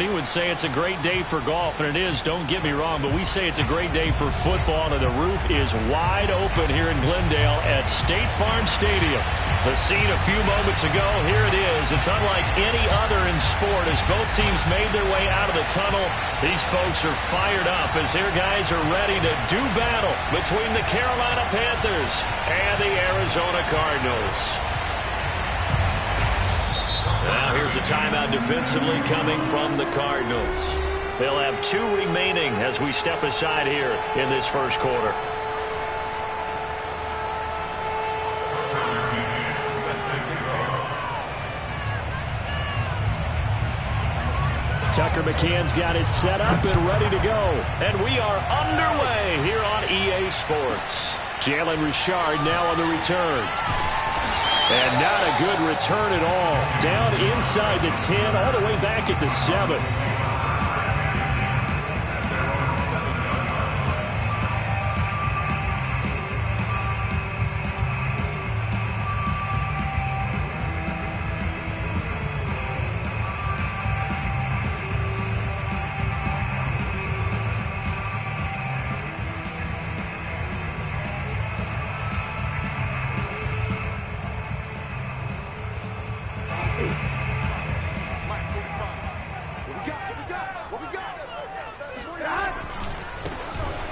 Stephanie would say it's a great day for golf, and it is, don't get me wrong, but we say it's a great day for football, and the roof is wide open here in Glendale at State Farm Stadium. The scene a few moments ago, here it is. It's unlike any other in sport as both teams made their way out of the tunnel. These folks are fired up as their guys are ready to do battle between the Carolina Panthers and the Arizona Cardinals. Now here's a timeout defensively coming from the Cardinals. They'll have 2 remaining as we step aside here in this first quarter. Tucker McCann's got it set up and ready to go. And we are underway here on EA Sports. Jalen Richard now on the return. And not a good return at all. Down inside the 10, all the way back at the 7.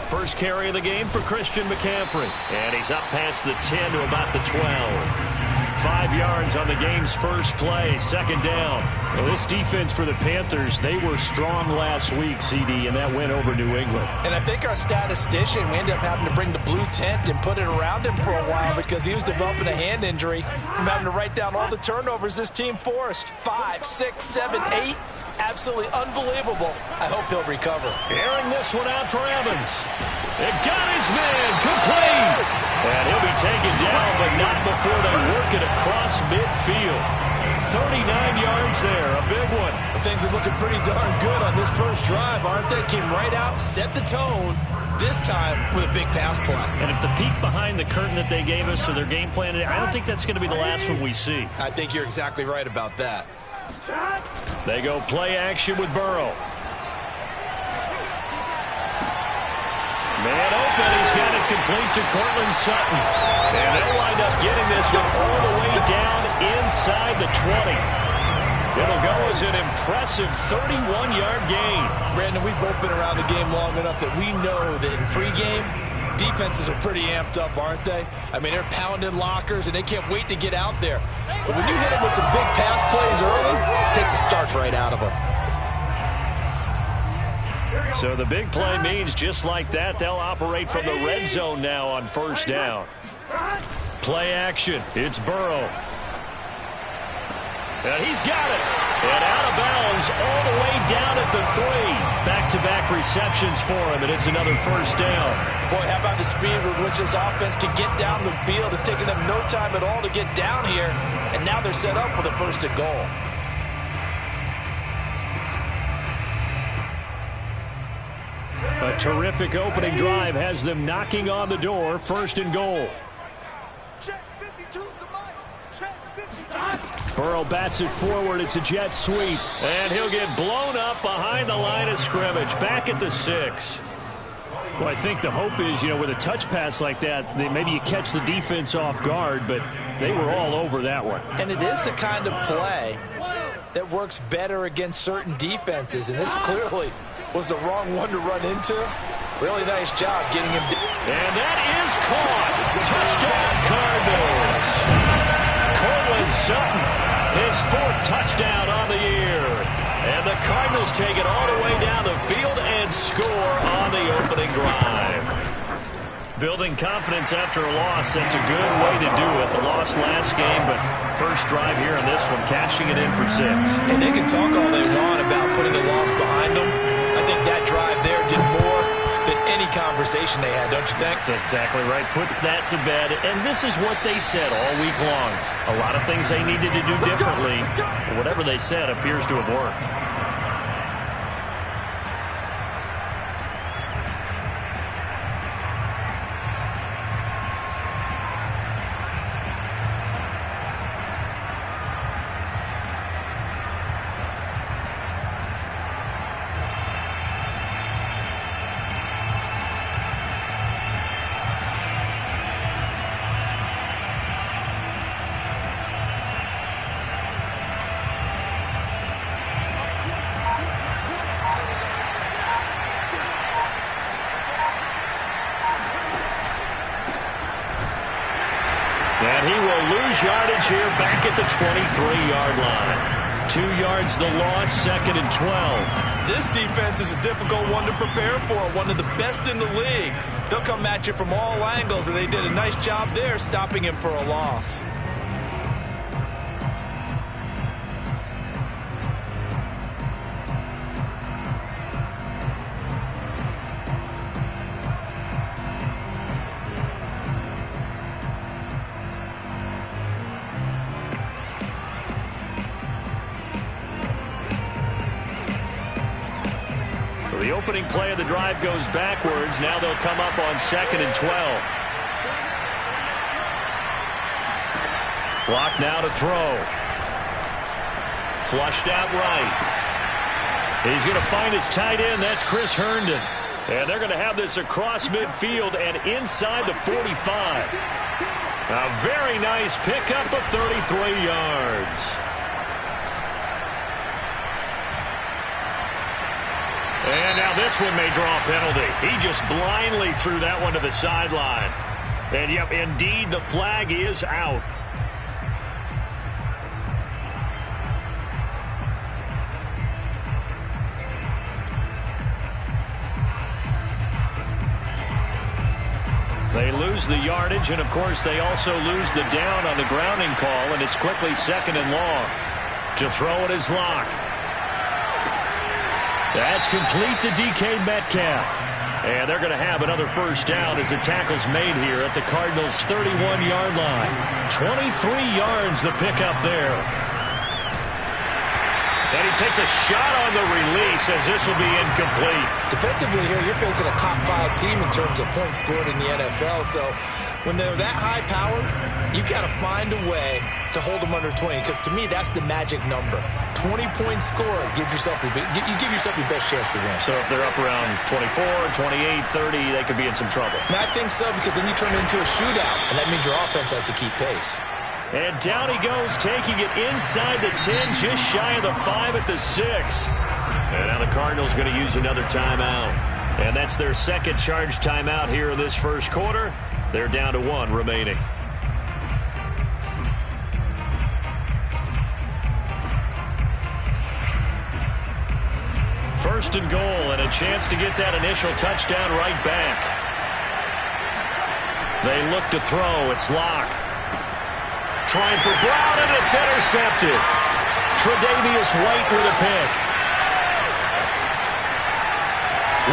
First carry of the game for Christian McCaffrey. And he's up past the 10 to about the 12. 5 yards on the game's first play, second down. Well, this defense for the Panthers, they were strong last week, CD, and that went over New England. And I think our statistician, we ended up having to bring the blue tent and put it around him for a while because he was developing a hand injury from having to write down all the turnovers this team forced. 5, 6, 7, 8. Absolutely unbelievable. I hope he'll recover. Airing this one out for Evans. It got his man complete. And he'll be taken down, but not before they work it across midfield. 39 yards there, a big one. Things are looking pretty darn good on this first drive, aren't they? Came right out, set the tone, this time with a big pass play. And if the peek behind the curtain that they gave us or their game plan, I don't think that's going to be the last one we see. I think you're exactly right about that. They go play action with Burrow. Man open, he's got it complete to Cortland Sutton. And they'll wind up getting this one all the way down inside the 20. It'll go as an impressive 31-yard gain. Brandon, we've both been around the game long enough that we know that in pregame, defenses are pretty amped up, aren't they? I mean, they're pounding lockers, and they can't wait to get out there. But when you hit them with some big pass plays early, it takes the starch right out of them. So the big play means just like that, they'll operate from the red zone now on first down. Play action. It's Burrow. And he's got it. And out of bounds all the way down at the 3. Back-to-back receptions for him, and it's another first down. Boy, how about the speed with which this offense can get down the field? It's taken them no time at all to get down here, and now they're set up for the first and goal. A terrific opening drive has them knocking on the door, first and goal. Burrow bats it forward. It's a jet sweep. And he'll get blown up behind the line of scrimmage. Back at the 6. Well, I think the hope is, with a touch pass like that, maybe you catch the defense off guard, but they were all over that one. And it is the kind of play that works better against certain defenses, and this clearly was the wrong one to run into. Really nice job getting him. And that is caught. Touchdown, Cardinals. Cortland Sutton, his 4th touchdown on the year. And the Cardinals take it all the way down the field and score on the opening drive. Building confidence after a loss, that's a good way to do it. The loss last game, but first drive here in this one, cashing it in for 6. And they can talk all they want about putting a loss behind them. I think that drive there did more than any conversation they had, don't you think? That's exactly right. Puts that to bed. And this is what they said all week long. A lot of things they needed to do differently. Whatever they said appears to have worked. yards here, back at the 23-yard line. 2 yards the loss, 2nd and 12. This defense is a difficult one to prepare for, one of the best in the league. They'll come at you from all angles, and they did a nice job there stopping him for a loss. The opening play of the drive goes backwards. Now they'll come up on 2nd and 12. Clock now to throw. Flushed out right. He's going to find his tight end. That's Chris Herndon. And they're going to have this across midfield and inside the 45. A very nice pickup of 33 yards. And now this one may draw a penalty. He just blindly threw that one to the sideline. And, yep, indeed, the flag is out. They lose the yardage, and, of course, they also lose the down on the grounding call, and it's quickly 2nd and long. To throw it is Locke. That's complete to DK Metcalf. And they're going to have another first down as the tackle's made here at the Cardinals' 31-yard line. 23 yards the pickup there. And he takes a shot on the release as this will be incomplete. Defensively here, you're facing a top 5 team in terms of points scored in the NFL. So when they're that high-powered, you've got to find a way to hold them under 20. Because to me, that's the magic number. 20-point score gives yourself you give yourself your best chance to win. So if they're up around 24, 28, 30, they could be in some trouble. And I think so, because then you turn it into a shootout, and that means your offense has to keep pace. And down he goes, taking it inside the 10, just shy of the 5 at the 6. And now the Cardinals going to use another timeout. And that's their second charge timeout here in this first quarter. They're down to 1 remaining. First and goal, and a chance to get that initial touchdown right back. They look to throw. It's Locke. Trying for Brown, and it's intercepted. Tre'Davious White with a pick.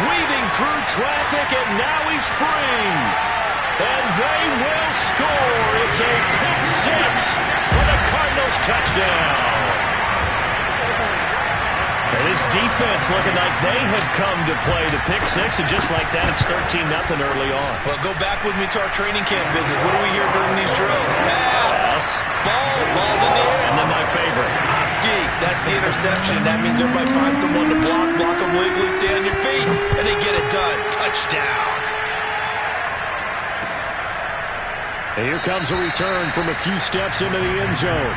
Weaving through traffic, and now he's free. And they will score. It's a pick 6 for the Cardinals touchdown. And this defense looking like they have come to play the pick 6, and just like that, it's 13-0 early on. Well, go back with me to our training camp visit. What do we hear during these drills? Pass. Ball's in the air. And then my favorite. Oski, that's the interception. That means everybody finds someone to block them legally, stay on your feet, and they get it done. Touchdown. And here comes a return from a few steps into the end zone.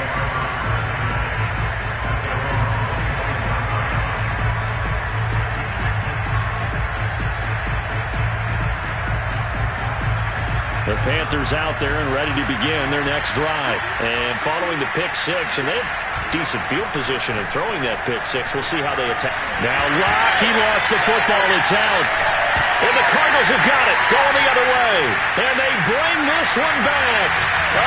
The Panthers out there and ready to begin their next drive. And following the pick 6, and they have decent field position in throwing that pick 6. We'll see how they attack. Now Locke, he lost the football. It's out. And the Cardinals have got it, going the other way. And they bring this one back.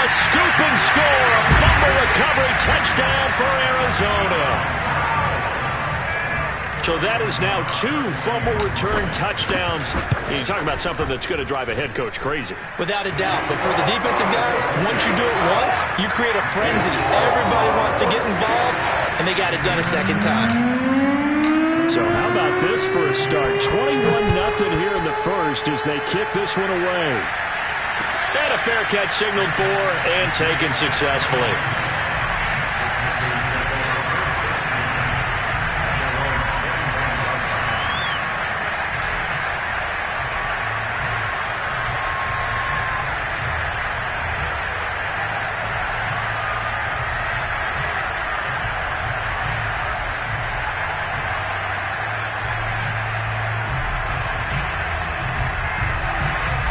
A scoop and score, a fumble recovery touchdown for Arizona. So that is now 2 fumble return touchdowns. You talk about something that's going to drive a head coach crazy. Without a doubt. But for the defensive guys, once you do it once, you create a frenzy. Everybody wants to get involved, and they got it done a second time. So how about this for a start? 21-0 here in the first as they kick this one away. And a fair catch signaled for and taken successfully.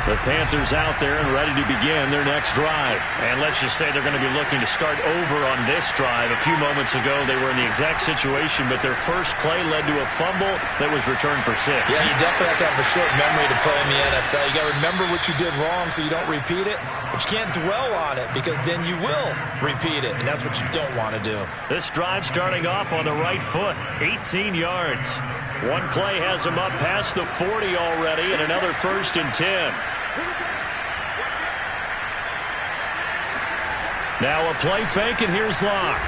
The Panthers out there and ready to begin their next drive. And let's just say they're going to be looking to start over on this drive. A few moments ago, they were in the exact situation, but their first play led to a fumble that was returned for 6. Yeah, you definitely have to have a short memory to play in the NFL. You got to remember what you did wrong so you don't repeat it, but you can't dwell on it because then you will repeat it, and that's what you don't want to do. This drive starting off on the right foot, 18 yards. One play has him up past the 40 already, and another 1st and 10. Now a play fake, and here's Locke.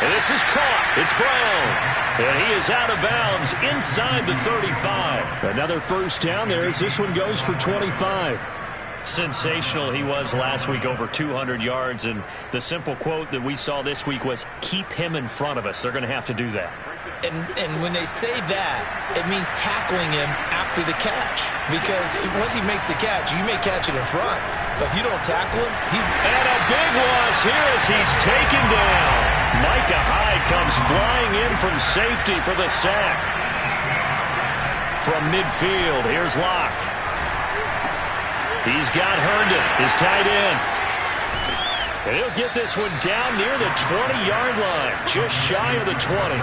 And this is caught. It's Brown. And he is out of bounds inside the 35. Another first down there as this one goes for 25. Sensational he was last week, over 200 yards. And the simple quote that we saw this week was, keep him in front of us. They're going to have to do that. And when they say that, it means tackling him after the catch. Because once he makes the catch, you may catch it in front. But if you don't tackle him, he's... And a big loss here as he's taken down. Micah Hyde comes flying in from safety for the sack. From midfield, here's Locke. He's got Herndon, his tight end. And he'll get this one down near the 20-yard line, just shy of the 20.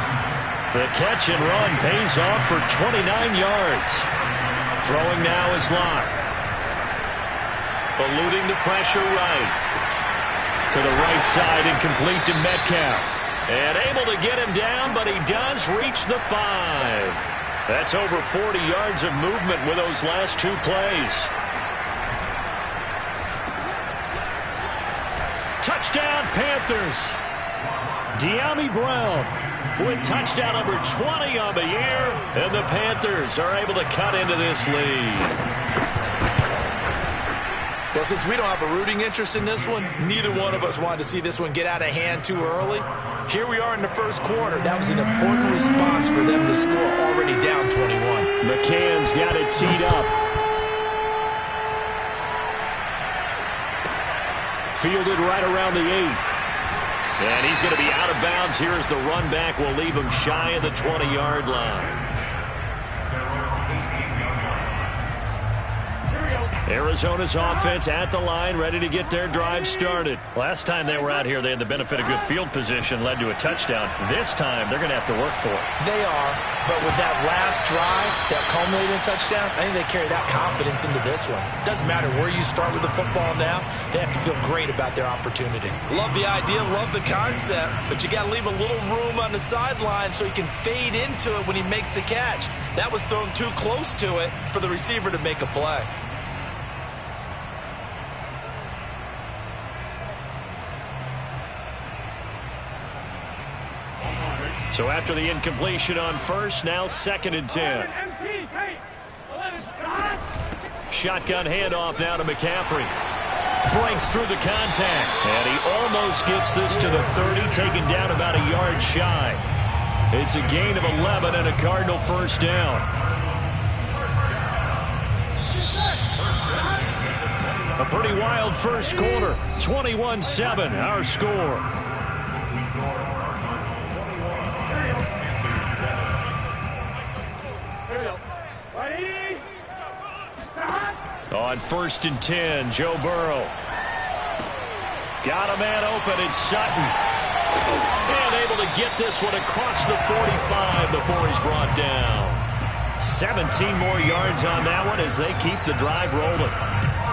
The catch and run pays off for 29 yards. Throwing now is Locke. Eluding the pressure right. To the right side and complete to Metcalf. And able to get him down, but he does reach the 5. That's over 40 yards of movement with those last 2 plays. Touchdown, Panthers. De'Ami Brown with touchdown number 20 on the year, and the Panthers are able to cut into this lead. Well, since we don't have a rooting interest in this one, neither one of us wanted to see this one get out of hand too early. Here we are in the first quarter. That was an important response for them to score, already down 21. McCann's got it teed up. Fielded right around the 8. And he's going to be out of bounds here as the run back will leave him shy of the 20-yard line. Arizona's offense at the line, ready to get their drive started. Last time they were out here, they had the benefit of good field position, led to a touchdown. This time, they're going to have to work for it. They are, but with that last drive, that culminating touchdown, I think they carry that confidence into this one. Doesn't matter where you start with the football now, they have to feel great about their opportunity. Love the idea, love the concept, but you got to leave a little room on the sideline so he can fade into it when he makes the catch. That was thrown too close to it for the receiver to make a play. So after the incompletion on first, now 2nd and 10. Shotgun handoff now to McCaffrey. Breaks through the contact. And he almost gets this to the 30, taken down about a yard shy. It's a gain of 11 and a Cardinal first down. A pretty wild first quarter. 21-7, our score. On 1st and 10, Joe Burrow. Got a man open, it's Sutton. And able to get this one across the 45 before he's brought down. 17 more yards on that one as they keep the drive rolling.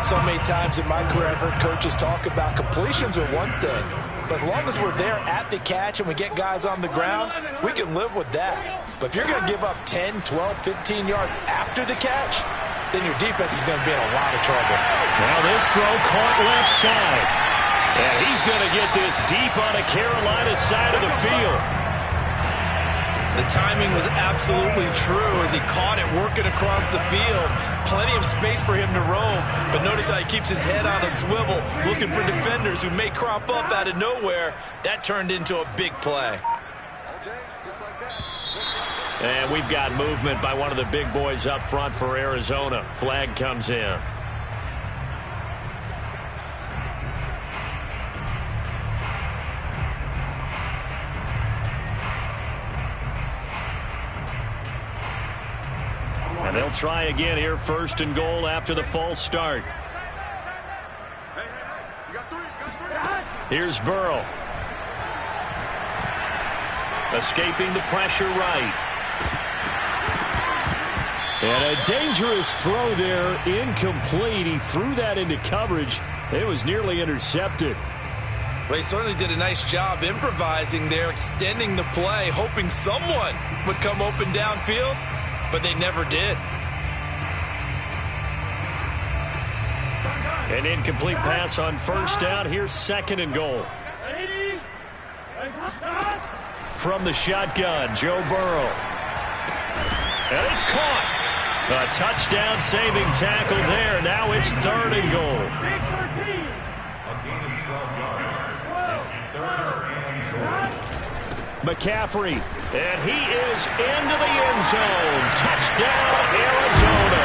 So many times in my career I've heard coaches talk about completions are one thing. But as long as we're there at the catch and we get guys on the ground, we can live with that. But if you're going to give up 10, 12, 15 yards after the catch, then your defense is going to be in a lot of trouble. Now this throw caught left side. And he's going to get this deep on a Carolina side of the field. The timing was absolutely true as he caught it working across the field. Plenty of space for him to roam. But notice how he keeps his head on a swivel, looking for defenders who may crop up out of nowhere. That turned into a big play. And we've got movement by one of the big boys up front for Arizona. Flag comes in. And They'll try again here, 1st and goal after the false start. Here's Burrow. Escaping the pressure right. And a dangerous throw there, incomplete. He threw that into coverage. It was nearly intercepted. Well, he certainly did a nice job improvising there, extending the play, hoping someone would come open downfield, but they never did. An incomplete pass on 1st down. Here's 2nd and goal. From the shotgun, Joe Burrow. And it's caught. A touchdown-saving tackle there. Now it's 3rd and goal. McCaffrey, and he is into the end zone. Touchdown, Arizona.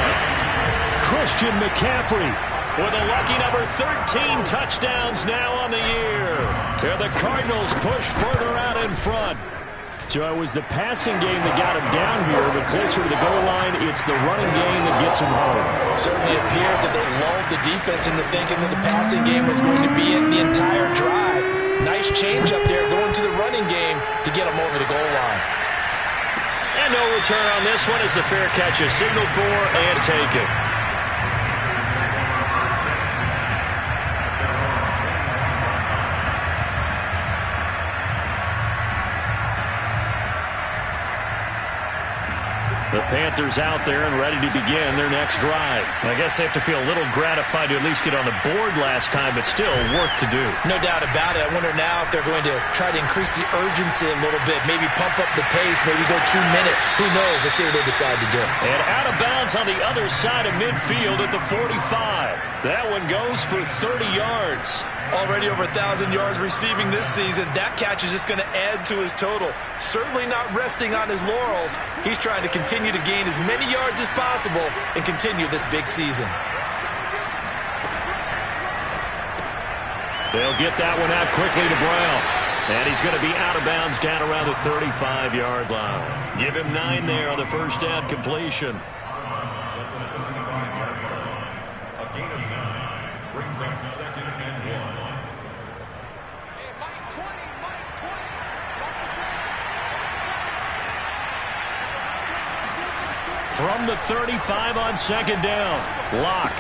Christian McCaffrey with a lucky number 13 touchdowns now on the year. And the Cardinals push further out in front. So it was the passing game that got him down here, but closer to the goal line, it's the running game that gets him home. Certainly appears that they lulled the defense into thinking that the passing game was going to be in the entire drive. Nice change up there going to the running game to get him over the goal line. And no return on this one as the fair catch is signaled for and taken. The Panthers out there and ready to begin their next drive. I guess they have to feel a little gratified to at least get on the board last time, but still work to do. No doubt about it. I wonder now if they're going to try to increase the urgency a little bit, maybe pump up the pace, maybe go 2 minute. Who knows? Let's see what they decide to do. And out of bounds on the other side of midfield at the 45. That one goes for 30 yards. Already over 1,000 yards receiving this season. That catch is just going to add to his total. Certainly not resting on his laurels. He's trying to continue to gain as many yards as possible and continue this big season. They'll get that one out quickly to Brown. And he's going to be out of bounds down around the 35-yard line. Give him 9 there on the 1st down completion. A gain of 9 brings up 2nd and 1. From the 35 on 2nd down. Locke.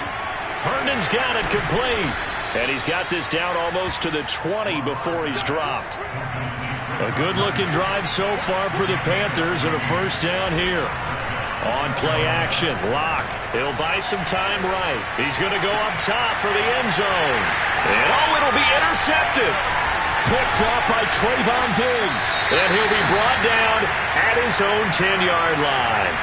Herndon's got it complete. And he's got this down almost to the 20 before he's dropped. A good-looking drive so far for the Panthers and a 1st down here. On play action, Locke. He'll buy some time right. He's going to go up top for the end zone. And it'll be intercepted. Picked up by Trayvon Diggs. And he'll be brought down at his own 10-yard line.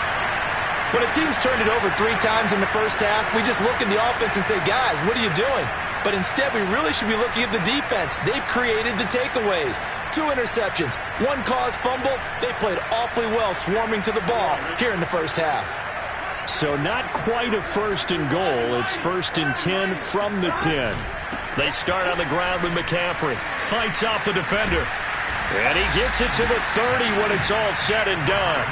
When a team's turned it over 3 times in the 1st half, we just look at the offense and say, guys, what are you doing? But instead, we really should be looking at the defense. They've created the takeaways. 2 interceptions, 1 caused fumble. They played awfully well swarming to the ball here in the 1st half. So not quite a 1st and goal. It's 1st and 10 from the 10. They start on the ground with McCaffrey. Fights off the defender. And he gets it to the 30 when it's all said and done.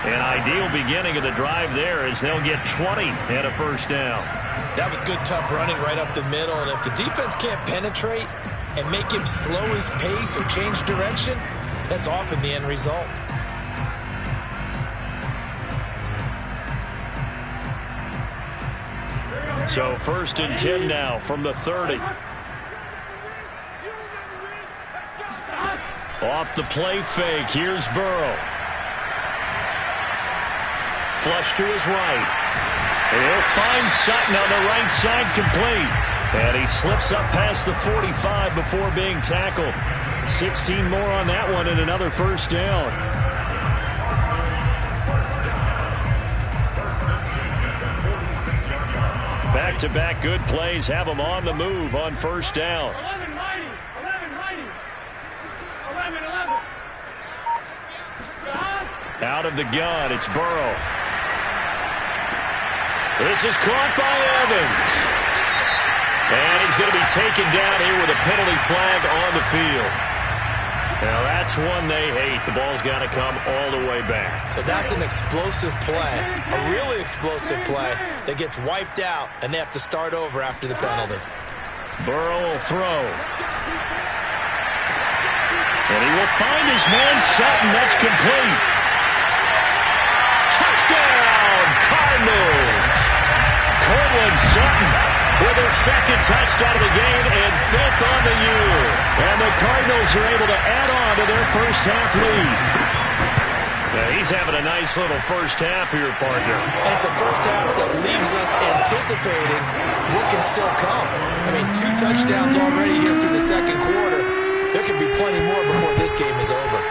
An ideal beginning of the drive there as they'll get 20 and a 1st down. That was good, tough running right up the middle. And if the defense can't penetrate and make him slow his pace or change direction, that's often the end result. So 1st and 10 now from the 30. Off the play fake, here's Burrow. Flush to his right. He'll find Sutton on the right side complete. And he slips up past the 45 before being tackled. 16 more on that one and another 1st down. Back-to-back good plays have him on the move on 1st down. 11. Out of the gun, it's Burrow. This is caught by Evans. And he's going to be taken down here with a penalty flag on the field. Now that's one they hate. The ball's got to come all the way back. So that's an explosive play, a really explosive play that gets wiped out, and they have to start over after the penalty. Burrow will throw. And he will find his man Sutton. That's complete. Touchdown, Cardinals. Cortland Sutton with his second touchdown of the game and 5th on the year. And the Cardinals are able to add on to their first half lead. Now he's having a nice little first half here, partner. And it's a first half that leaves us anticipating what can still come. I mean, 2 touchdowns already here through the second quarter. There could be plenty more before this game is over.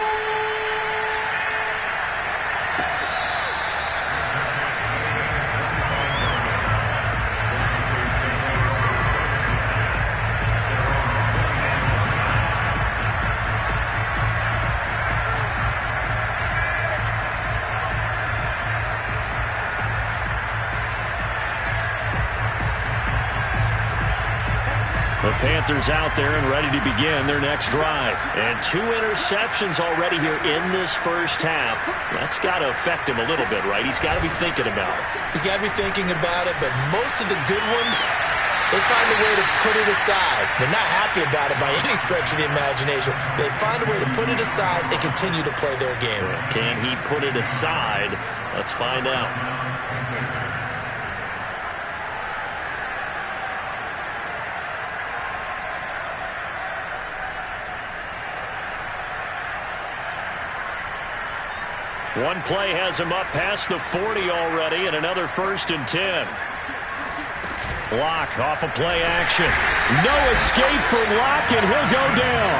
The Panthers out there and ready to begin their next drive. And 2 interceptions already here in this first half. That's got to affect him a little bit, right? He's got to be thinking about it. He's got to be thinking about it, but most of the good ones, they find a way to put it aside. They're not happy about it by any stretch of the imagination. They find a way to put it aside and continue to play their game. Can he put it aside? Let's find out. One play has him up past the 40 already, and another 1st and 10. Locke off of play action. No escape for Locke, and he'll go down.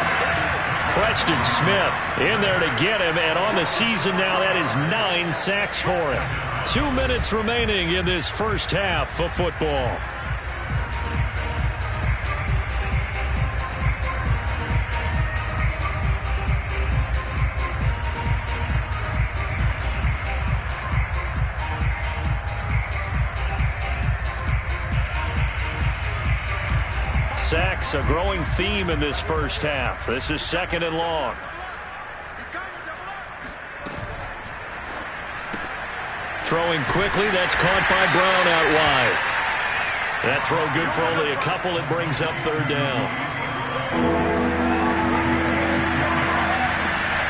Preston Smith in there to get him, and on the season now, that is 9 sacks for him. 2 minutes remaining in this first half of football. Sacks, a growing theme in this first half. This is 2nd and long. Throwing quickly, that's caught by Brown out wide. That throw good for only a couple. It brings up 3rd down.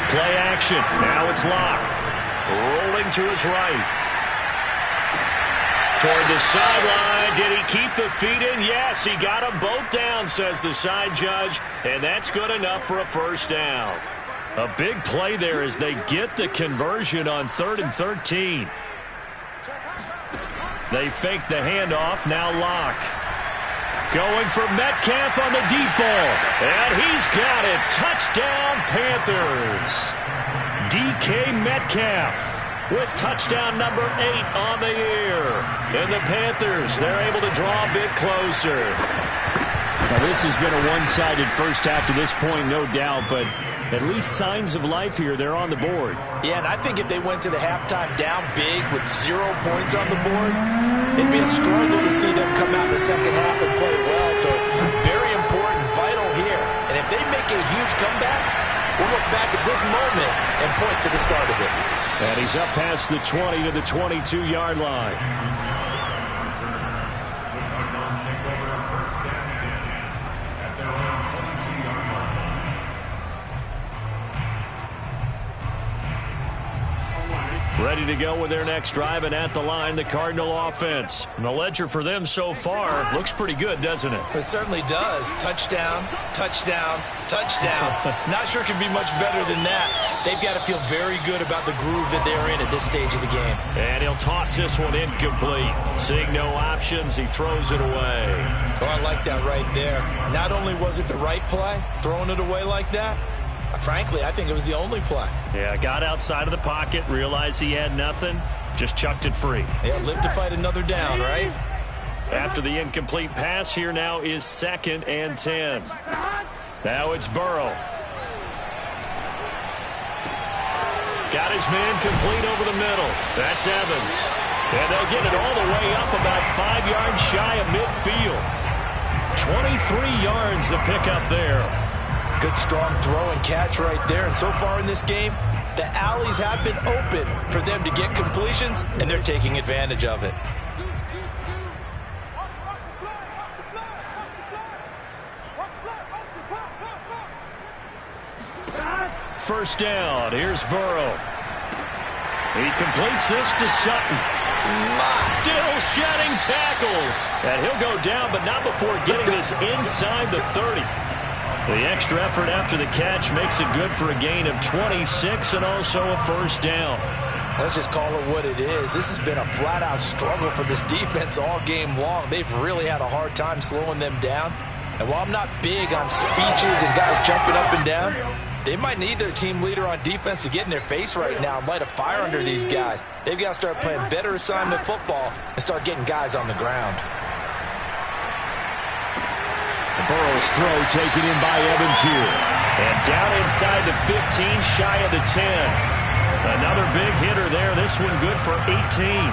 Play action. Now it's Locke. Rolling to his right. Toward the sideline. Did he keep the feet in? Yes, he got them both down, says the side judge, and that's good enough for a 1st down. A big play there as they get the conversion on 3rd and 13. They fake the handoff. Now Locke. Going for Metcalf on the deep ball. And he's got it. Touchdown, Panthers. DK Metcalf with touchdown number 8 on the year. And the Panthers, they're able to draw a bit closer. Now, this has been a one-sided first half to this point, no doubt, but at least signs of life here. They're on the board. Yeah, and I think if they went to the halftime down big with 0 points on the board, it'd be a struggle to see them come out in the second half and play well. So very important, vital here. And if they make a huge comeback, we'll look back at this moment and point to the start of it. And he's up past the 20 to the 22-yard line. Ready to go with their next drive, and at the line, the Cardinal offense. And the ledger for them so far looks pretty good, doesn't it? It certainly does. Touchdown, touchdown, touchdown. Not sure it can be much better than that. They've got to feel very good about the groove that they're in at this stage of the game. And he'll toss this one incomplete. Seeing no options, he throws it away. Oh, I like that right there. Not only was it the right play, throwing it away like that, frankly, I think it was the only play. Yeah, got outside of the pocket, realized he had nothing, just chucked it free. Yeah, live to fight another down, right? After the incomplete pass, here now is 2nd and 10. Now it's Burrow. Got his man complete over the middle. That's Evans. And they'll get it all the way up about 5 yards shy of midfield. 23 yards the pickup there. Good, strong throw and catch right there. And so far in this game, the alleys have been open for them to get completions, and they're taking advantage of it. First down. Here's Burrow. He completes this to Sutton. Still shedding tackles. And he'll go down, but not before getting this inside the 30. The extra effort after the catch makes it good for a gain of 26 and also a first down. Let's just call it what it is. This has been a flat-out struggle for this defense all game long. They've really had a hard time slowing them down. And while I'm not big on speeches and guys jumping up and down, they might need their team leader on defense to get in their face right now and light a fire under these guys. They've got to start playing better assignment football and start getting guys on the ground. Burrow's throw taken in by Evans here. And down inside the 15, shy of the 10. Another big hitter there. This one good for 18.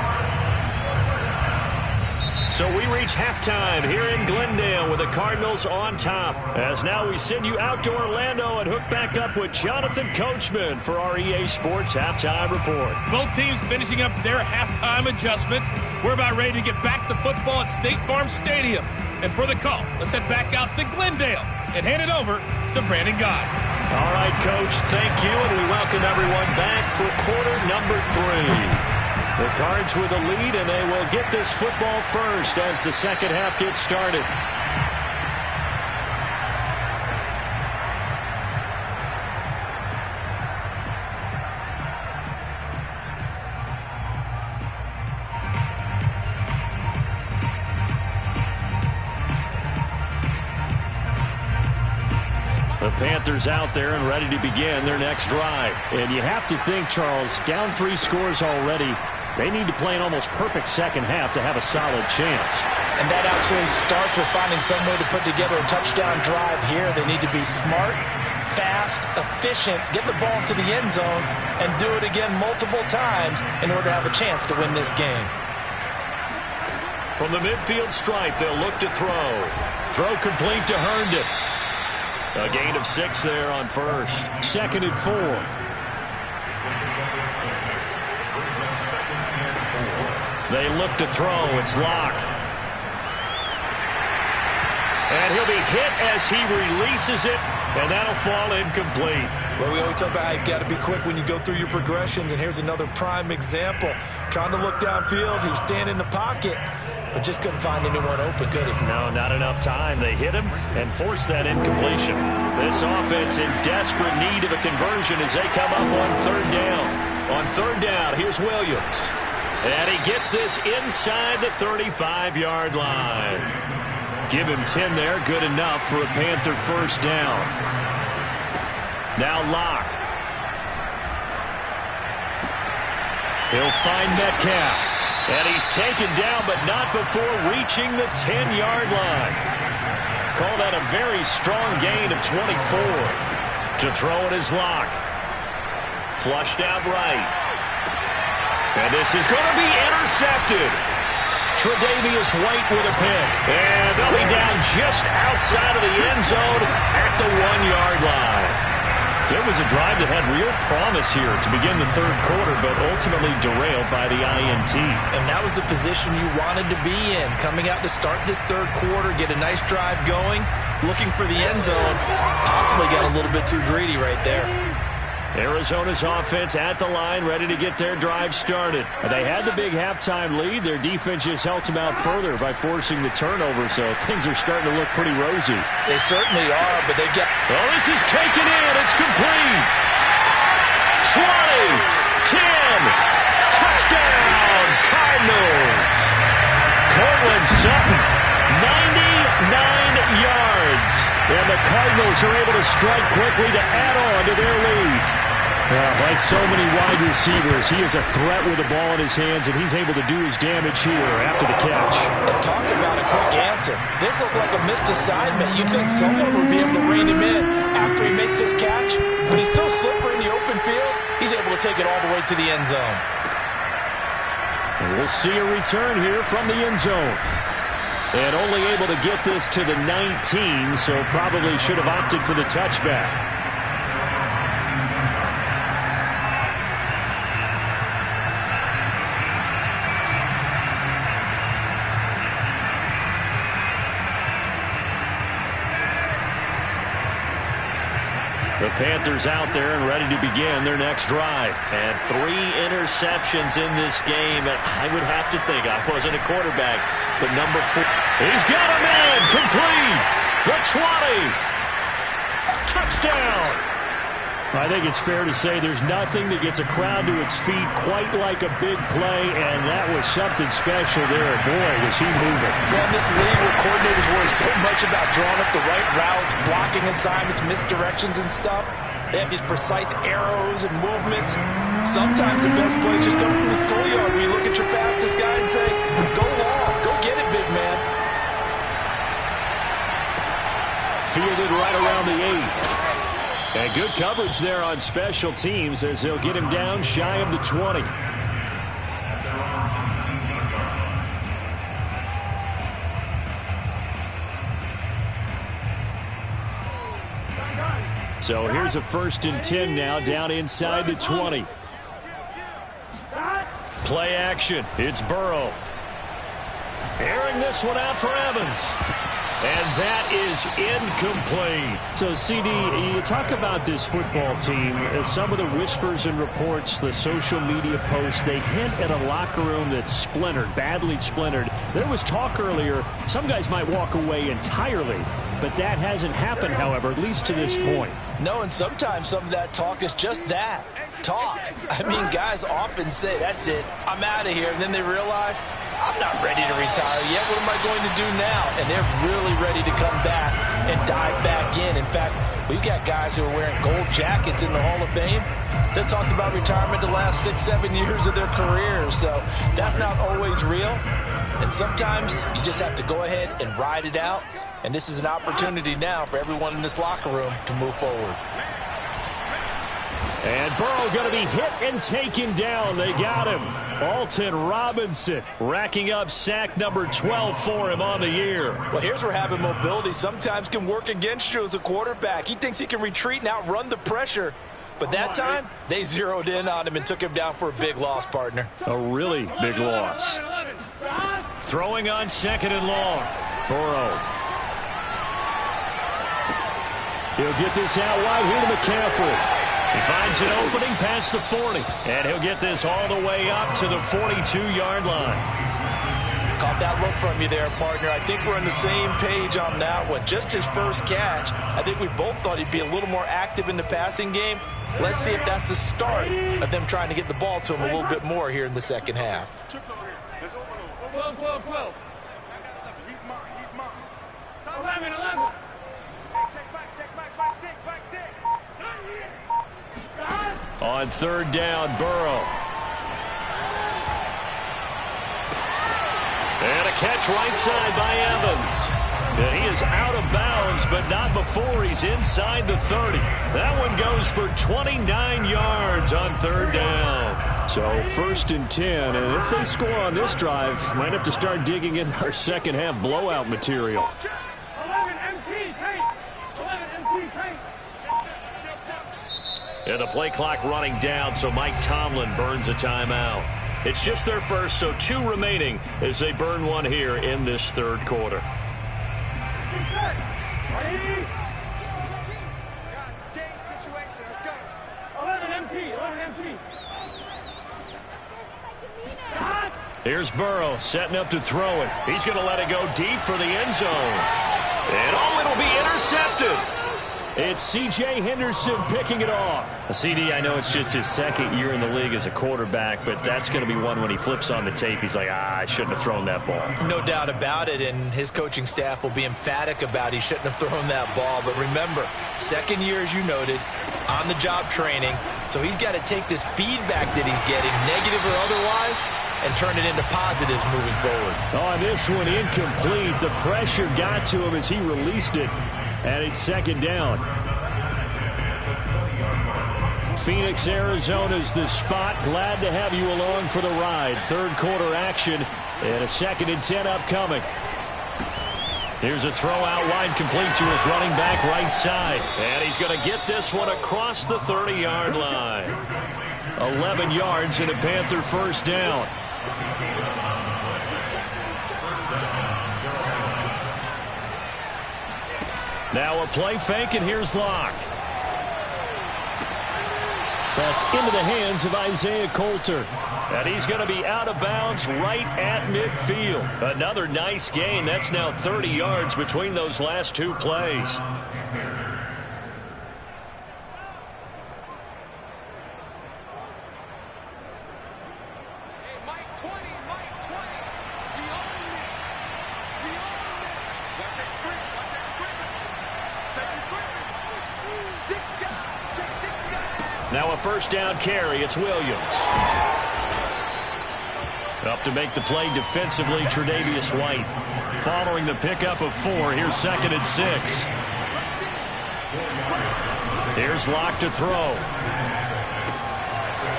So we reach halftime here in Glendale with the Cardinals on top. As now we send you out to Orlando and hook back up with Jonathan Coachman for our EA Sports Halftime Report. Both teams finishing up their halftime adjustments. We're about ready to get back to football at State Farm Stadium. And for the call, let's head back out to Glendale and hand it over to Brandon Guy. All right, Coach, thank you, and we welcome everyone back for quarter number 3. The Cards with a lead, and they will get this football first as the second half gets started. The Panthers out there and ready to begin their next drive. And you have to think, Charles, down 3 scores already. They need to play an almost perfect second half to have a solid chance. And that absolutely starts with finding some way to put together a touchdown drive here. They need to be smart, fast, efficient, get the ball to the end zone, and do it again multiple times in order to have a chance to win this game. From the midfield stripe, they'll look to throw. Throw complete to Herndon. A gain of 6 there on first. Second and 4. They look to throw. It's Locke. And he'll be hit as he releases it, and that'll fall incomplete. Well, we always talk about how you've got to be quick when you go through your progressions, and here's another prime example. Trying to look downfield, he was standing in the pocket, but just couldn't find anyone open, could he? No, not enough time. They hit him and forced that incompletion. This offense in desperate need of a conversion as they come up on third down. On third down, here's Williams. And he gets this inside the 35-yard line. Give him 10 there. Good enough for a Panther first down. Now Locke. He'll find Metcalf. And he's taken down, but not before reaching the 10-yard line. Call that a very strong gain of 24. To throw it is Locke. Flushed out right. And this is going to be intercepted. Tre'Davious White with a pick. And they'll be down just outside of the end zone at the 1-yard line. So it was a drive that had real promise here to begin the third quarter, but ultimately derailed by the INT. And that was the position you wanted to be in, coming out to start this third quarter, get a nice drive going, looking for the end zone. Possibly got a little bit too greedy right there. Arizona's offense at the line, ready to get their drive started. They had the big halftime lead. Their defense just helped them out further by forcing the turnover, so things are starting to look pretty rosy. They certainly are, but they've got... Oh, this is taken in. It's complete. 20, 10, touchdown, Cardinals. Cortland Sutton, 99 yards. And the Cardinals are able to strike quickly to add on to their lead. Like so many wide receivers, he is a threat with the ball in his hands, and he's able to do his damage here after the catch. And talk about a quick answer. This looked like a missed assignment. You'd think someone would be able to rein him in after he makes this catch, but he's so slippery in the open field, he's able to take it all the way to the end zone. And we'll see a return here from the end zone. And only able to get this to the 19, so probably should have opted for the touchback. The Panthers out there and ready to begin their next drive. And 3 interceptions in this game. And I would have to think, I wasn't a quarterback, but number 4. He's got a man complete. The 20. Touchdown. I think it's fair to say there's nothing that gets a crowd to its feet quite like a big play, and that was something special there. Boy, was he moving. Well, in this league where coordinators worry so much about drawing up the right routes, blocking assignments, misdirections and stuff, they have these precise arrows and movements. Sometimes the best plays just come from the schoolyard where you look at your fastest guy and say, go long, go get it, big man. Fielded right around the 8. And good coverage there on special teams as they'll get him down shy of the 20. So here's a 1st and 10 now down inside the 20. Play action. It's Burrow. Airing this one out for Evans. And that is incomplete. So, CD, you talk about this football team. Some of the whispers and reports, the social media posts, they hint at a locker room that's splintered, badly splintered. There was talk earlier, some guys might walk away entirely. But that hasn't happened, however, at least to this point. No, and sometimes some of that talk is just that, talk. I mean, guys often say, that's it, I'm out of here. And then they realize, I'm not ready to retire yet. What am I going to do now? And they're really ready to come back and dive back in. In fact, we've got guys who are wearing gold jackets in the Hall of Fame that talked about retirement the last 6-7 years of their careers. So that's not always real. And sometimes you just have to go ahead and ride it out. And this is an opportunity now for everyone in this locker room to move forward. And Burrow going to be hit and taken down. They got him. Alton Robinson racking up sack number 12 for him on the year. Well, here's where having mobility sometimes can work against you as a quarterback. He thinks he can retreat and outrun the pressure. But that time, they zeroed in on him and took him down for a big loss, partner. A really big loss. Throwing on 2nd and long. Burrow. He'll get this out wide here to McCaffrey. He finds an opening past the 40. And he'll get this all the way up to the 42-yard line. Caught that look from you there, partner. I think we're on the same page on that one. Just his first catch. I think we both thought he'd be a little more active in the passing game. Let's see if that's the start of them trying to get the ball to him a little bit more here in the second half. 12. He's mine. 11. Check back, back 6. On 3rd down, Burrow. And a catch right side by Evans. And he is out of bounds, but not before he's inside the 30. That one goes for 29 yards on 3rd down. So 1st and 10, and if they score on this drive, might have to start digging in our second half blowout material. 11 MT paint. And the play clock running down, so Mike Tomlin burns a timeout. It's just their first, so 2 remaining as they burn one here in this 3rd quarter. Situation. Let's go. 11 MT. Here's Burrow setting up to throw it. He's going to let it go deep for the end zone. And it'll be intercepted. It's C.J. Henderson picking it off. CD, I know it's just his 2nd year in the league as a quarterback, but that's going to be one when he flips on the tape. He's like, I shouldn't have thrown that ball. No doubt about it, and his coaching staff will be emphatic about he shouldn't have thrown that ball. But remember, 2nd year, as you noted, on-the-job training, so he's got to take this feedback that he's getting, negative or otherwise, and turn it into positives moving forward. On this one, incomplete. The pressure got to him as he released it. And it's 2nd down. Phoenix, Arizona's the spot. Glad to have you along for the ride. 3rd quarter action and a 2nd and 10 upcoming. Here's a throw out wide, complete to his running back right side. And he's going to get this one across the 30-yard line. 11 yards and a Panther first down. Now a play fake, and here's Locke. That's into the hands of Isaiah Coulter. And he's going to be out of bounds right at midfield. Another nice gain. That's now 30 yards between those last two plays. Now a first down carry. It's Williams. Up to make the play defensively, Tre'Davious White. Following the pickup of 4, here's 2nd and 6. Here's Locke to throw.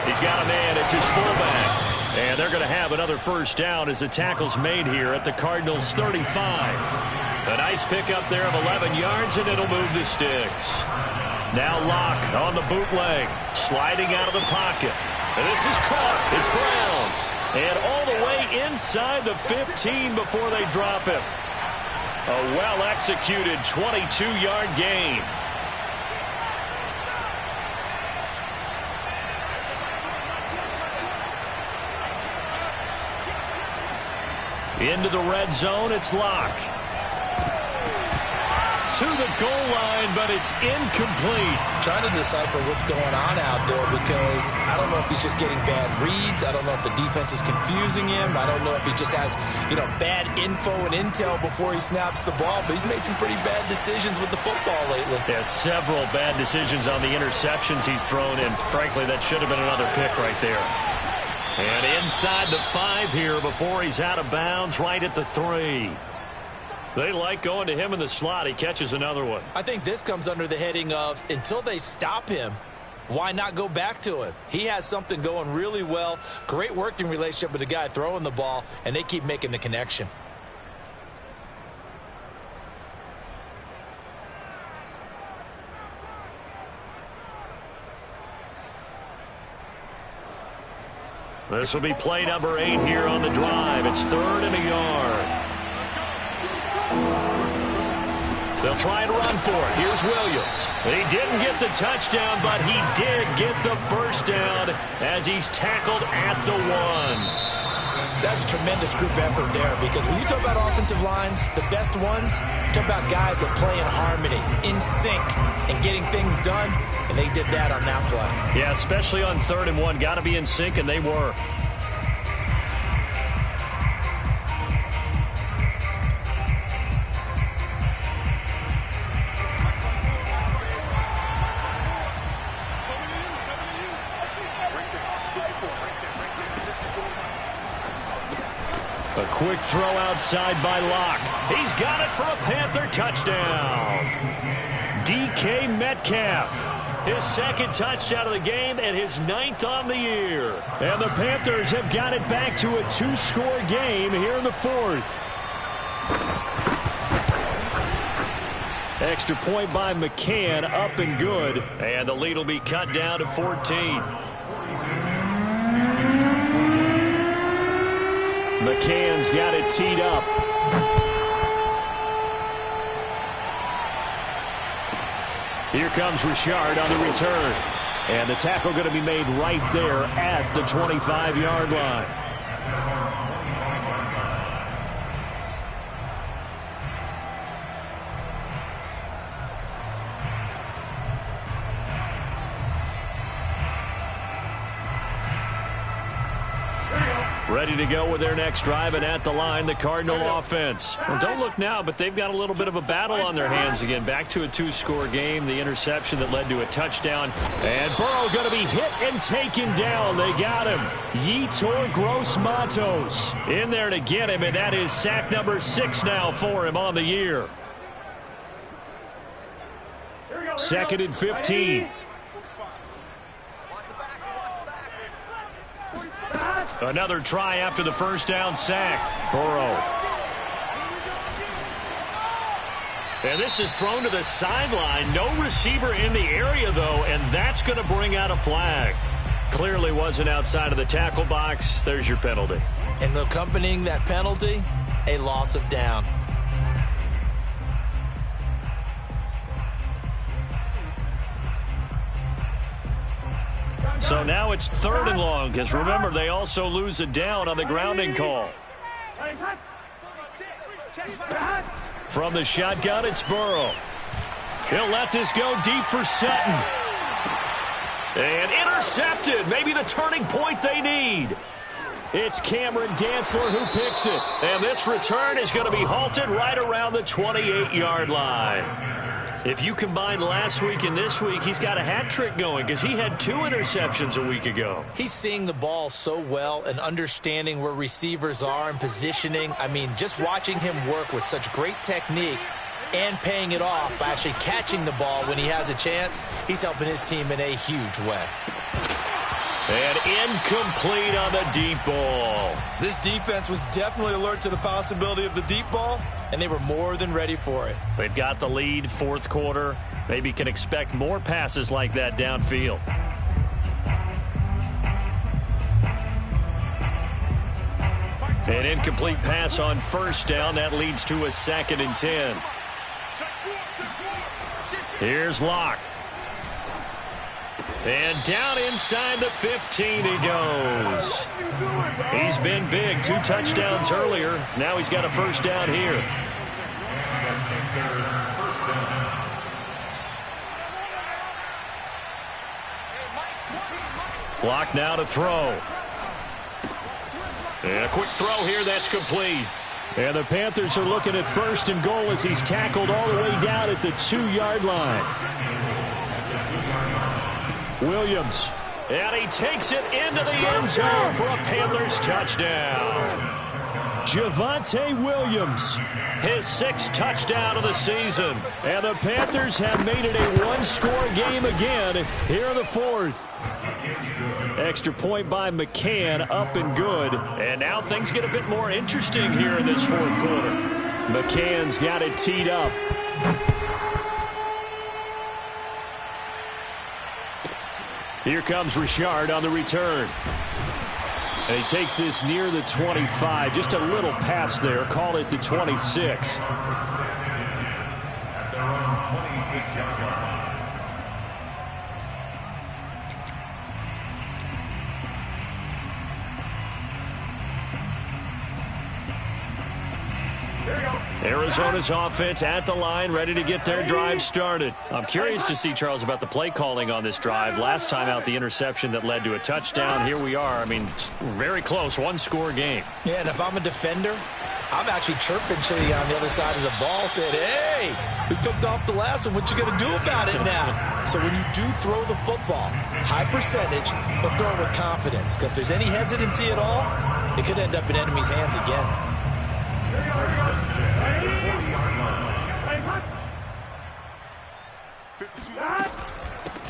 He's got a man. It's his fullback. And they're going to have another first down as the tackle's made here at the Cardinals' 35. A nice pickup there of 11 yards, and it'll move the sticks. Now Locke on the bootleg, sliding out of the pocket. And this is caught. It's Brown. And all the way inside the 15 before they drop him. A well-executed 22-yard gain. Into the red zone, it's Locke. To the goal line, but it's incomplete. Trying to decipher what's going on out there because I don't know if he's just getting bad reads. I don't know if the defense is confusing him. I don't know if he just has, bad info and intel before he snaps the ball. But he's made some pretty bad decisions with the football lately. Yeah, several bad decisions on the interceptions he's thrown, and frankly, that should have been another pick right there. And inside the 5 here before he's out of bounds, right at the 3. They like going to him in the slot. He catches another one. I think this comes under the heading of until they stop him, why not go back to him? He has something going really well. Great working relationship with the guy throwing the ball, and they keep making the connection. This will be play number 8 here on the drive. It's 3rd and a yard. They'll try and run for it. Here's Williams. He didn't get the touchdown, but he did get the first down as he's tackled at the 1. That's a tremendous group effort there because when you talk about offensive lines, the best ones, talk about guys that play in harmony, in sync, and getting things done, and they did that on that play. Yeah, especially on 3rd and 1. Got to be in sync, and they were. A quick throw outside by Locke. He's got it for a Panther touchdown. DK Metcalf, his 2nd touchdown of the game and his 9th on the year. And the Panthers have got it back to a 2-score game here in the 4th. Extra point by McCann, up and good. And the lead will be cut down to 14. McCann's got it teed up. Here comes Richard on the return. And the tackle going to be made right there at the 25-yard line. Ready to go with their next drive, and at the line, the Cardinal offense. Well, don't look now, but they've got a little bit of a battle on their hands again. Back to a 2-score game. The interception that led to a touchdown. And Burrow going to be hit and taken down. They got him. Yetur Gross-Matos in there to get him, and that is sack number 6 now for him on the year. 2nd and 15. Another try after the first down sack. Burrow. And this is thrown to the sideline. No receiver in the area, though, and that's going to bring out a flag. Clearly wasn't outside of the tackle box. There's your penalty. And accompanying that penalty, a loss of down. So now it's 3rd and long, because remember, they also lose a down on the grounding call. From the shotgun, it's Burrow. He'll let this go deep for Sutton. And intercepted. Maybe the turning point they need. It's Cameron Dantzler who picks it. And this return is going to be halted right around the 28-yard line. If you combine last week and this week, he's got a hat trick going because he had 2 interceptions a week ago. He's seeing the ball so well and understanding where receivers are and positioning. I mean, just watching him work with such great technique and paying it off by actually catching the ball when he has a chance, he's helping his team in a huge way. And incomplete on the deep ball. This defense was definitely alert to the possibility of the deep ball, and they were more than ready for it. They've got the lead, 4th quarter. Maybe can expect more passes like that downfield. An incomplete pass on 1st down. That leads to a 2nd and 10. Here's Locke. And down inside the 15 he goes. He's been big. 2 touchdowns earlier. Now he's got a 1st down here. Locke now to throw. And a quick throw here. That's complete. And the Panthers are looking at 1st and goal as he's tackled all the way down at the 2-yard line. Williams. And he takes it into the end zone for a Panthers touchdown. Javonte Williams, his 6th touchdown of the season. And the Panthers have made it a 1-score game again here in the 4th. Extra point by McCann, up and good. And now things get a bit more interesting here in this 4th quarter. McCann's got it teed up. Here comes Richard on the return. And he takes this near the 25. Just a little pass there. Call it the 26. At their own 26-yard line. Arizona's offense at the line, ready to get their drive started. I'm curious to see, Charles, about the play calling on this drive. Last time out, the interception that led to a touchdown. Here we are. I mean, very close, 1-score game. Yeah, and if I'm a defender, I'm actually chirping to you on the other side of the ball, saying, hey, we picked off the last one. What you going to do about it now? So when you do throw the football, high percentage, but throw it with confidence. Because if there's any hesitancy at all, it could end up in enemy's hands again.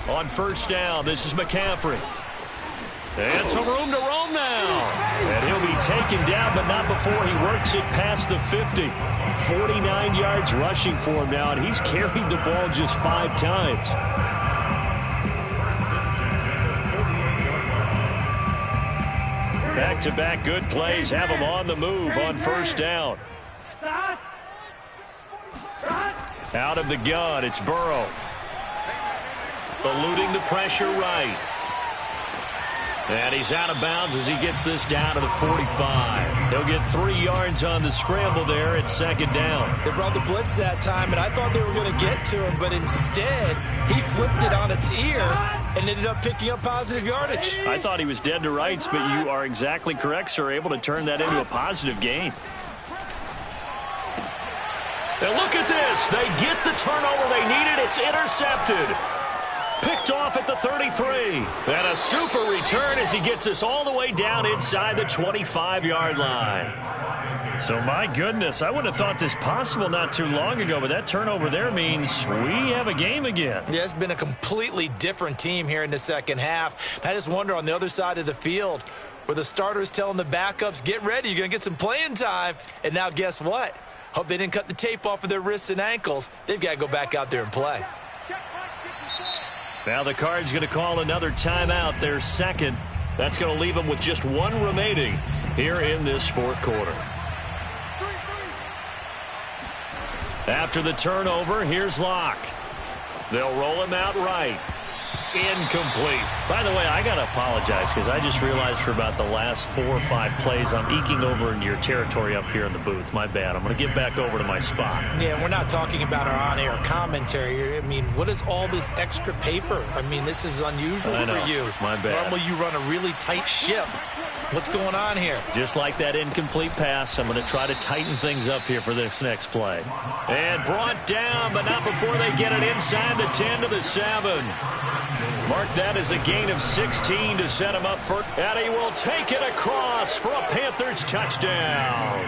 On 1st down, this is McCaffrey. And some room to roam now. And he'll be taken down, but not before he works it past the 50. 49 yards rushing for him now, and he's carried the ball just 5 times. Back-to-back good plays have him on the move on 1st down. Out of the gun, it's Burrow. Eluding the pressure right. And he's out of bounds as he gets this down to the 45. He'll get 3 yards on the scramble there at 2nd down. They brought the blitz that time, and I thought they were going to get to him, but instead he flipped it on its ear and ended up picking up positive yardage. I thought he was dead to rights, but you are exactly correct, sir. Able to turn that into a positive gain. And look at this. They get the turnover they needed. It's intercepted. Picked off at the 33. And a super return as he gets us all the way down inside the 25-yard line. So, my goodness, I would have thought this possible not too long ago, but that turnover there means we have a game again. Yeah, it's been a completely different team here in the 2nd half. I just wonder on the other side of the field where the starters telling the backups, get ready, you're going to get some playing time. And now guess what? Hope they didn't cut the tape off of their wrists and ankles. They've got to go back out there and play. Now the Cards going to call another timeout, their second. That's going to leave them with just one remaining here in this fourth quarter. After the turnover, here's Locke. They'll roll him out right. Incomplete. By the way, I got to apologize because I just realized for about the last 4 or 5 plays I'm eking over into your territory up here in the booth. My bad. I'm going to get back over to my spot. Yeah, we're not talking about our on-air commentary. I mean, what is all this extra paper? I mean, this is unusual for you. My bad. Normally you run a really tight ship. What's going on here? Just like that incomplete pass, I'm going to try to tighten things up here for this next play. And brought down, but not before they get it inside the 10 to the 7. Mark that as a gain of 16 to set him up for, and he will take it across for a Panthers touchdown.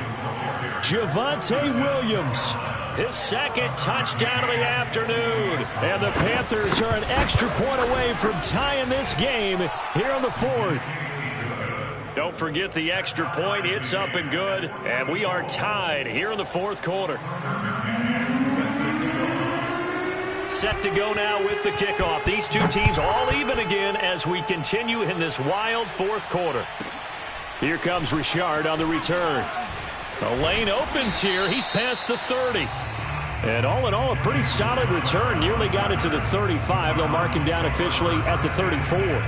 Javonte Williams, his second touchdown of the afternoon. And the Panthers are an extra point away from tying this game here in the fourth. Don't forget the extra point. It's up and good. And we are tied here in the fourth quarter. Set to go now with the kickoff. These two teams all even again as we continue in this wild fourth quarter. Here comes Richard on the return. The lane opens here. He's past the 30. And all in all, a pretty solid return. Nearly got it to the 35. They'll mark him down officially at the 34.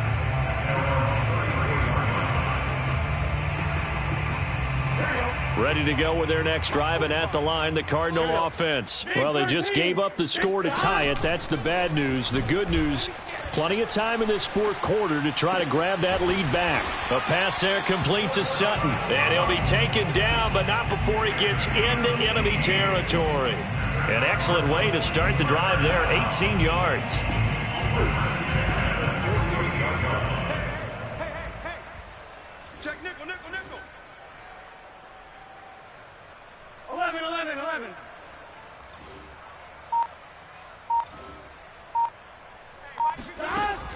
Ready to go with their next drive, and at the line, the Cardinal offense. Well, they just gave up the score to tie it. That's the bad news. The good news, plenty of time in this fourth quarter to try to grab that lead back. A pass there complete to Sutton. And he'll be taken down, but not before he gets into enemy territory. An excellent way to start the drive there, 18 yards. Check nickel, nickel, nickel. 11, 11, 11.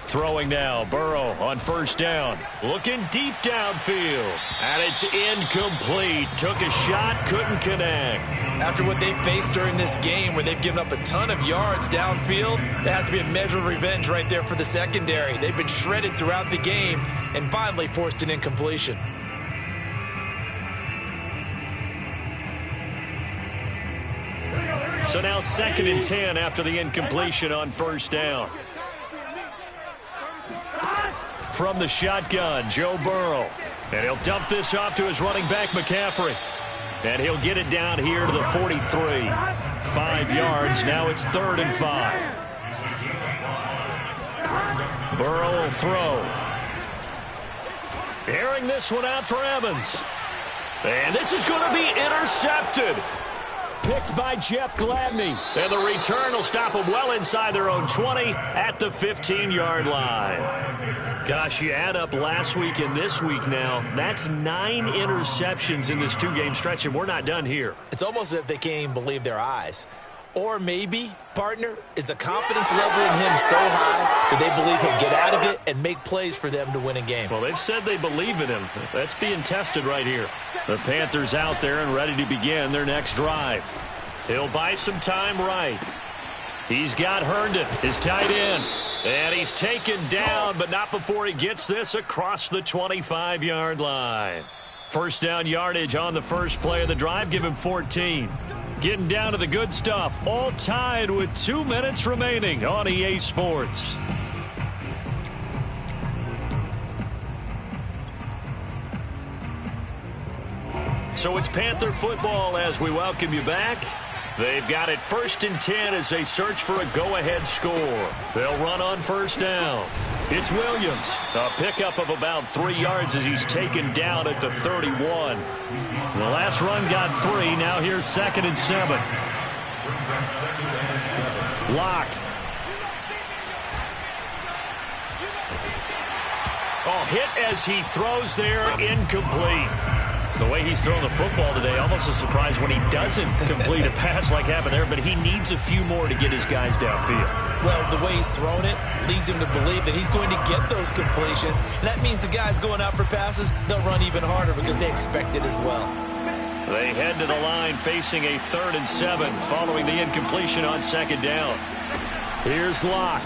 Throwing now, Burrow on first down. Looking deep downfield. And it's incomplete. Took a shot, couldn't connect. After what they've faced during this game where they've given up a ton of yards downfield, there has to be a measure of revenge right there for the secondary. They've been shredded throughout the game and finally forced an incompletion. So now 2nd and 10 after the incompletion on first down. From the shotgun, Joe Burrow. And he'll dump this off to his running back, McCaffrey. And he'll get it down here to the 43. 5 yards. Now it's 3rd and 5. Burrow will throw. Airing this one out for Evans. And this is going to be intercepted. Picked by Jeff Gladney. And the return will stop them well inside their own 20 at the 15-yard line. Gosh, you add up last week and this week now, that's 9 interceptions in this 2-game stretch, and we're not done here. It's almost as if they can't even believe their eyes. Or maybe, partner, is the confidence level in him so high that they believe he'll get out of it and make plays for them to win a game. Well, they've said they believe in him. That's being tested right here. The Panthers out there and ready to begin their next drive. He'll buy some time right. He's got Herndon, his tight end. And he's taken down, but not before he gets this across the 25-yard line. First down yardage on the first play of the drive. Give him 14. Getting down to the good stuff. All tied with 2 minutes remaining on EA Sports. So it's Panther football as we welcome you back. They've got it 1st and 10 as they search for a go-ahead score. They'll run on first down. It's Williams. A pickup of about 3 yards as he's taken down at the 31. The last run got 3. Now here's 2nd and 7. Locke. Oh, hit as he throws there, incomplete. The way he's throwing the football today, almost a surprise when he doesn't complete a pass like happened there, but he needs a few more to get his guys downfield. Well, the way he's thrown it leads him to believe that he's going to get those completions. And that means the guys going out for passes, they'll run even harder because they expect it as well. They head to the line facing a 3rd and 7 following the incompletion on 2nd down. Here's Locke.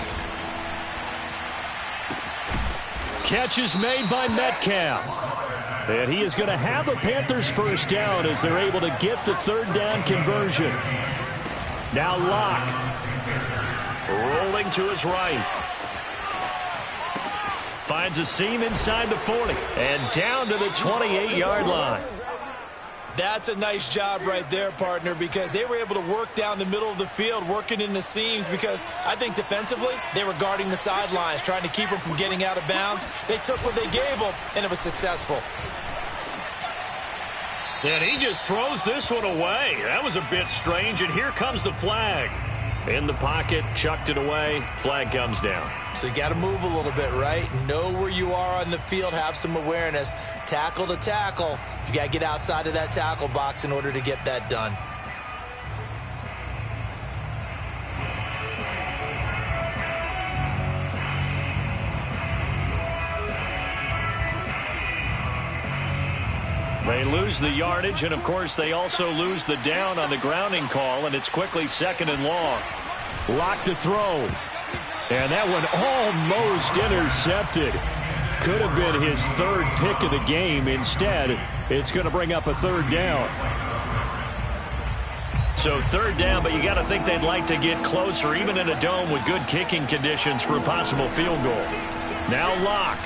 Catch is made by Metcalf. And he is going to have a Panthers 1st down as they're able to get the 3rd down conversion. Now Locke. Rolling to his right. Finds a seam inside the 40. And down to the 28-yard line. That's a nice job right there, partner, because they were able to work down the middle of the field, working in the seams, because I think defensively they were guarding the sidelines, trying to keep them from getting out of bounds. They took what they gave them, and it was successful. And he just throws this one away. That was a bit strange, and here comes the flag. In the pocket, chucked it away, flag comes down. So you got to move a little bit, right? Know where you are on the field, have some awareness. Tackle to tackle. You got to get outside of that tackle box in order to get that done. They lose the yardage, and of course they also lose the down on the grounding call, and it's quickly 2nd and long. Locke to throw. And that one almost intercepted. Could have been his 3rd pick of the game. Instead, it's going to bring up a 3rd down. So 3rd down, but you got to think they'd like to get closer, even in a dome with good kicking conditions for a possible field goal. Now Locke.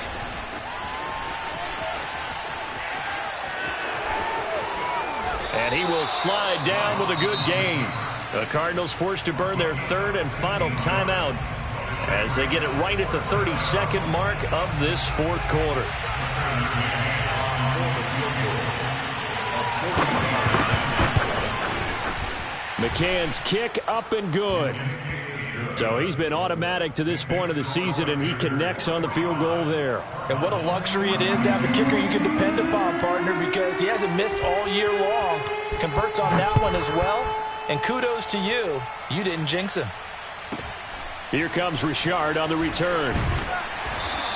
And he will slide down with a good gain. The Cardinals forced to burn their 3rd and final timeout as they get it right at the 32nd mark of this 4th quarter. McCann's kick up and good. So he's been automatic to this point of the season, and he connects on the field goal there. And what a luxury it is to have a kicker you can depend upon, partner, because he hasn't missed all year long. Converts on that one as well. And kudos to you. You didn't jinx him. Here comes Richard on the return.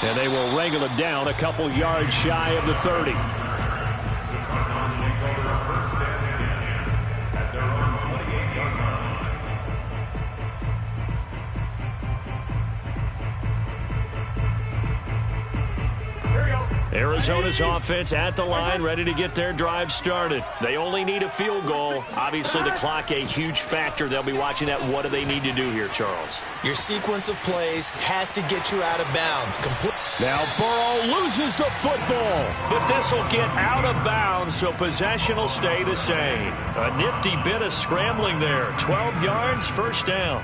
And they will wrangle him down a couple yards shy of the 30. Arizona's offense at the line, ready to get their drive started. They only need a field goal. Obviously, the clock a huge factor. They'll be watching that. What do they need to do here, Charles? Your sequence of plays has to get you out of bounds. Now Burrow loses the football, but this will get out of bounds, so possession will stay the same. A nifty bit of scrambling there. 12 yards, 1st down.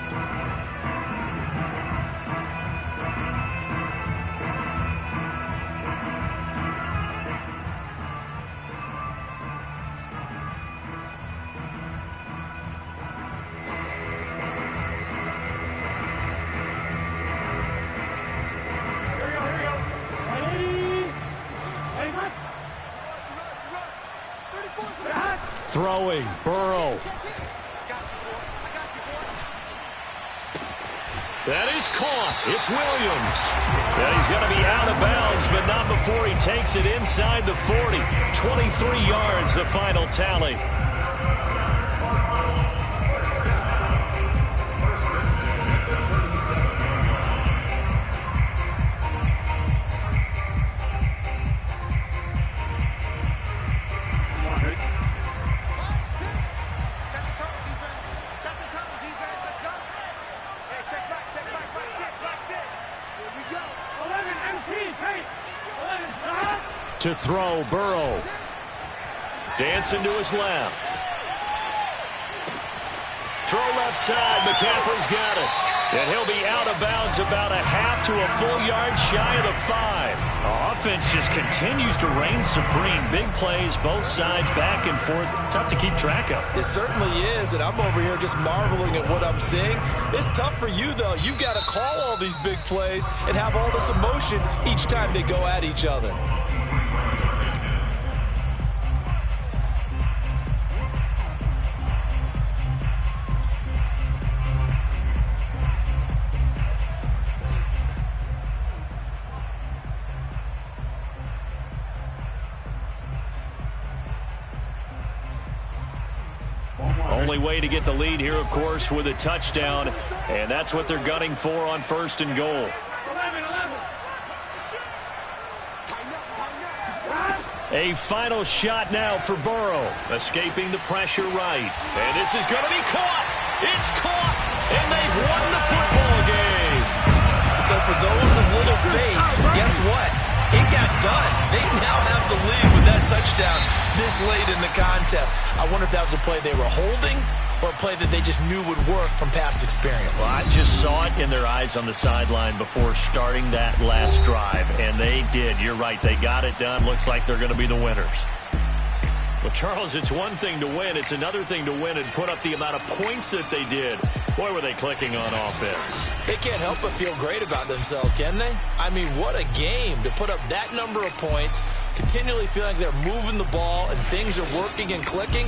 Throwing, Burrow. That is caught. It's Williams. And he's going to be out of bounds, but not before he takes it inside the 40. 23 yards, the final tally. To throw, Burrow. Dancing to his left. Throw left side. McCaffrey's got it. And he'll be out of bounds about a half to a full yard shy of the 5. The offense just continues to reign supreme. Big plays, both sides, back and forth. Tough to keep track of. It certainly is, and I'm over here just marveling at what I'm seeing. It's tough for you, though. You got to call all these big plays and have all this emotion each time they go at each other. Only way to get the lead here, of course, with a touchdown, and that's what they're gunning for on 1st and goal. A final shot now for Burrow, escaping the pressure right. And this is going to be caught. It's caught, and they've won the football game. So for those of little faith, guess what? It got done. They now have the lead with that touchdown this late in the contest. I wonder if that was a play they were holding or a play that they just knew would work from past experience. Well, I just saw it in their eyes on the sideline before starting that last drive, and they did. You're right. They got it done. Looks like they're going to be the winners. Well, Charles, it's one thing to win. It's another thing to win and put up the amount of points that they did. Boy, were they clicking on offense. They can't help but feel great about themselves, can they? I mean, what a game to put up that number of points, continually feeling they're moving the ball and things are working and clicking.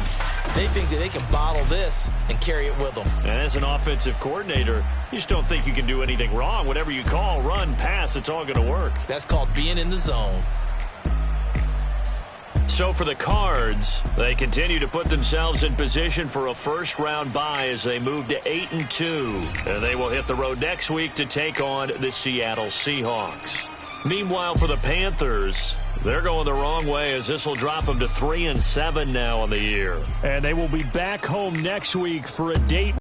They think that they can bottle this and carry it with them. And as an offensive coordinator, you just don't think you can do anything wrong. Whatever you call, run, pass, it's all going to work. That's called being in the zone. So for the Cards, they continue to put themselves in position for a first-round bye as they move to 8-2. And they will hit the road next week to take on the Seattle Seahawks. Meanwhile, for the Panthers, they're going the wrong way as this will drop them to 3-7 now on the year. And they will be back home next week for a date